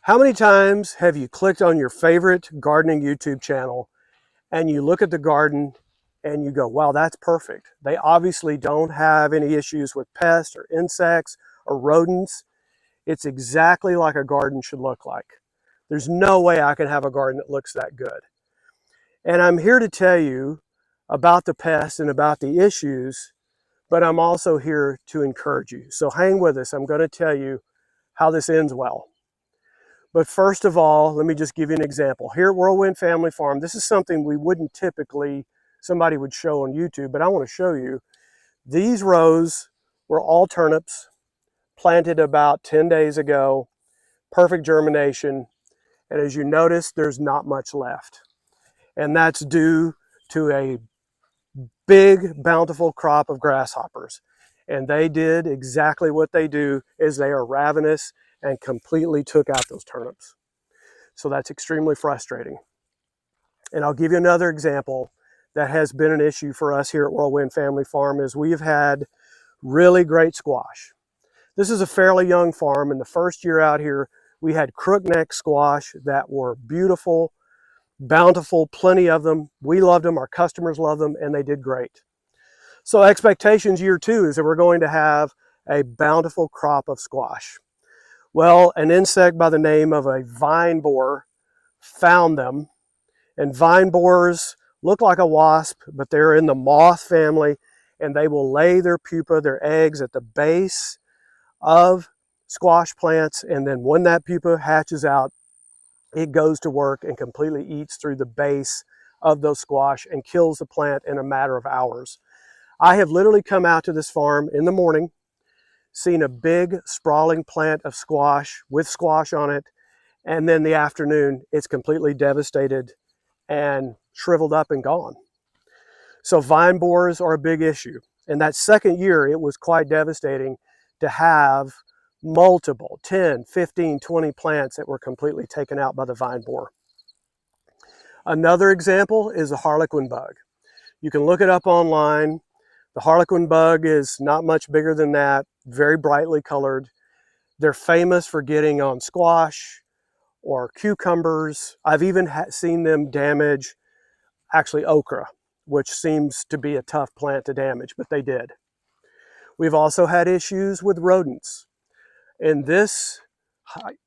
How many times have you clicked on your favorite gardening YouTube channel and you look at the garden and you go, wow, that's perfect. They obviously don't have any issues with pests or insects or rodents. It's exactly like a garden should look like. There's no way I can have a garden that looks that good. And I'm here to tell you about the pests and about the issues, but I'm also here to encourage you. So hang with us. I'm going to tell you how this ends well. But first of all, let me just give you an example. Here at Whirlwind Family Farm, this is something we wouldn't typically, somebody would show on YouTube, but I want to show you. These rows were all turnips, planted about 10 days ago, perfect germination. And as you notice, there's not much left. And that's due to a big, bountiful crop of grasshoppers. And they did exactly what they do, is they are ravenous and completely took out those turnips. So that's extremely frustrating. And I'll give you another example that has been an issue for us here at Whirlwind Family Farm is we've had really great squash. This is a fairly young farm, and the first year out here, we had crookneck squash that were beautiful, bountiful, plenty of them. We loved them, our customers loved them, and they did great. So expectations year two is that we're going to have a bountiful crop of squash. Well, an insect by the name of a vine borer found them, and vine borers look like a wasp, but they're in the moth family, and they will lay their pupa, their eggs, at the base of squash plants, and then when that pupa hatches out, it goes to work and completely eats through the base of those squash and kills the plant in a matter of hours. I have literally come out to this farm in the morning, seen a big sprawling plant of squash with squash on it, and then the afternoon it's completely devastated and shriveled up and gone. So vine borers are a big issue. And that second year, it was quite devastating to have multiple 10, 15, 20 plants that were completely taken out by the vine borer. Another example is the harlequin bug. You can look it up online. The harlequin bug is not much bigger than that, very brightly colored. They're famous for getting on squash or cucumbers. I've even seen them damage actually okra, which seems to be a tough plant to damage, but they did. We've also had issues with rodents. In this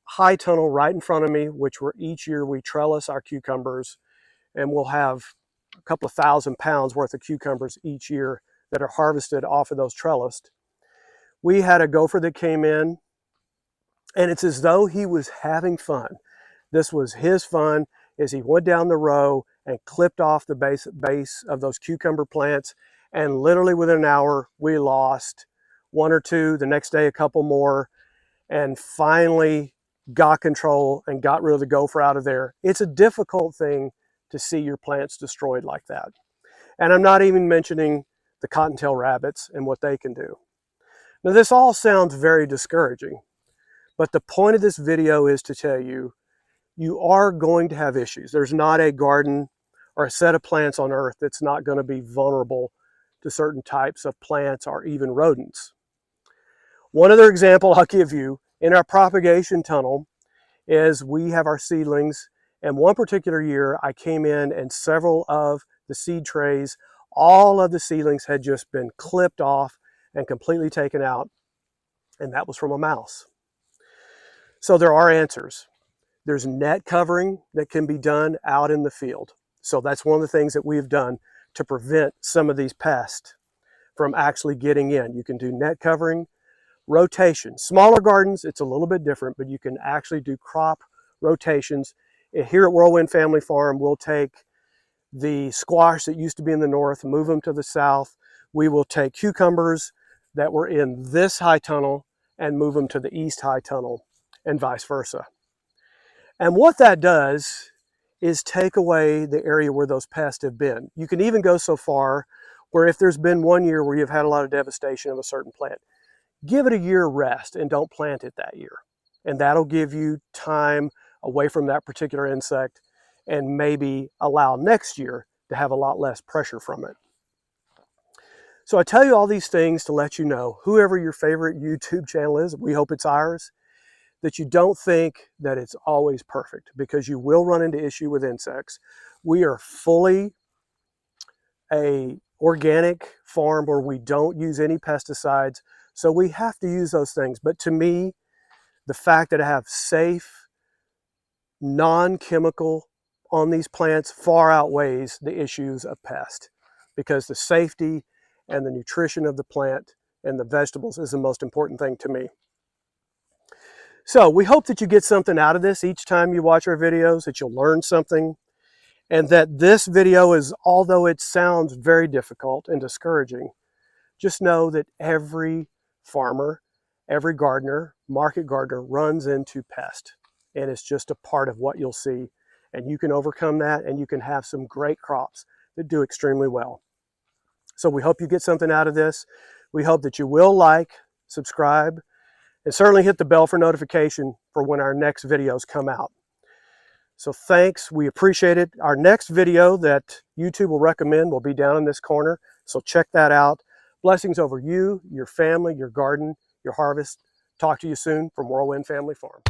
high tunnel right in front of me, which each year we trellis our cucumbers, and we'll have a couple of 1,000 pounds worth of cucumbers each year that are harvested off of those trellised. We had a gopher that came in, and it's as though he was having fun. This was his fun as he went down the row and clipped off the base of those cucumber plants, and literally within an hour we lost one or two, the next day a couple more, and finally got control and got rid of the gopher out of there. It's a difficult thing to see your plants destroyed like that. And I'm not even mentioning the cottontail rabbits and what they can do. Now this all sounds very discouraging, but the point of this video is to tell you, you are going to have issues. There's not a garden or a set of plants on earth that's not going to be vulnerable to certain types of plants or even rodents. One other example I'll give you, in our propagation tunnel, is we have our seedlings, and one particular year I came in and several of the seed trays, all of the seedlings had just been clipped off and completely taken out, and that was from a mouse. So there are answers. There's net covering that can be done out in the field. So that's one of the things that we've done to prevent some of these pests from actually getting in. You can do net covering, rotation. Smaller gardens, it's a little bit different, but you can actually do crop rotations. Here at Whirlwind Family Farm, we'll take the squash that used to be in the north, move them to the south. We will take cucumbers that were in this high tunnel and move them to the east high tunnel, and vice versa. And what that does is take away the area where those pests have been. You can even go so far where if there's been one year where you've had a lot of devastation of a certain plant, give it a year rest and don't plant it that year. And that'll give you time away from that particular insect and maybe allow next year to have a lot less pressure from it. So I tell you all these things to let you know, whoever your favorite YouTube channel is, we hope it's ours, that you don't think that it's always perfect, because you will run into issue with insects. We are fully a organic farm where we don't use any pesticides, so we have to use those things. But to me, the fact that I have safe, non-chemical on these plants far outweighs the issues of pest, because the safety and the nutrition of the plant and the vegetables is the most important thing to me. So we hope that you get something out of this each time you watch our videos, that you'll learn something, and that this video is, although it sounds very difficult and discouraging, just know that every farmer, every gardener, market gardener runs into pest, and it's just a part of what you'll see. And you can overcome that, and you can have some great crops that do extremely well. So we hope you get something out of this. We hope that you will like, subscribe, and certainly hit the bell for notification for when our next videos come out. So thanks, we appreciate it. Our next video that YouTube will recommend will be down in this corner, so check that out. Blessings over you, your family, your garden, your harvest. Talk to you soon from Whirlwind Family Farm.